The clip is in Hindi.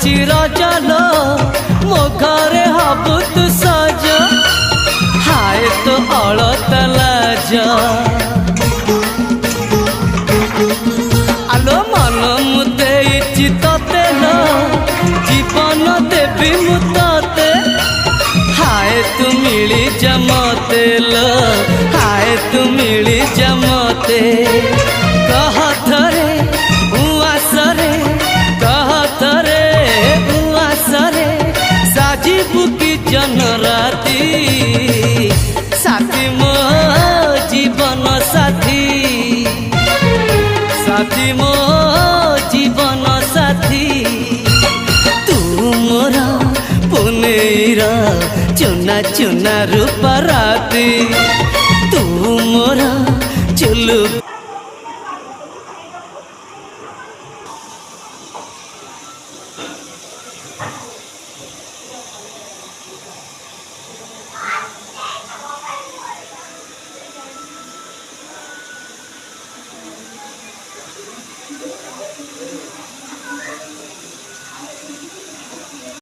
आसुची रजलो मो घरे हबु तू सज हाय तो अलता लाज आलो मन मु देइछि तते लो जीवन देवी मु तते हाय तू मिली जमते लो हाय तू मिली जमते कह थरे उआसरे कह थरे उआसरे साजिबु की जन राती साथी मो जीवन साथी साथी मो जीवन साथी तू मोरा पुनेरा चुना चुना रूप राती तू मोरा चुलु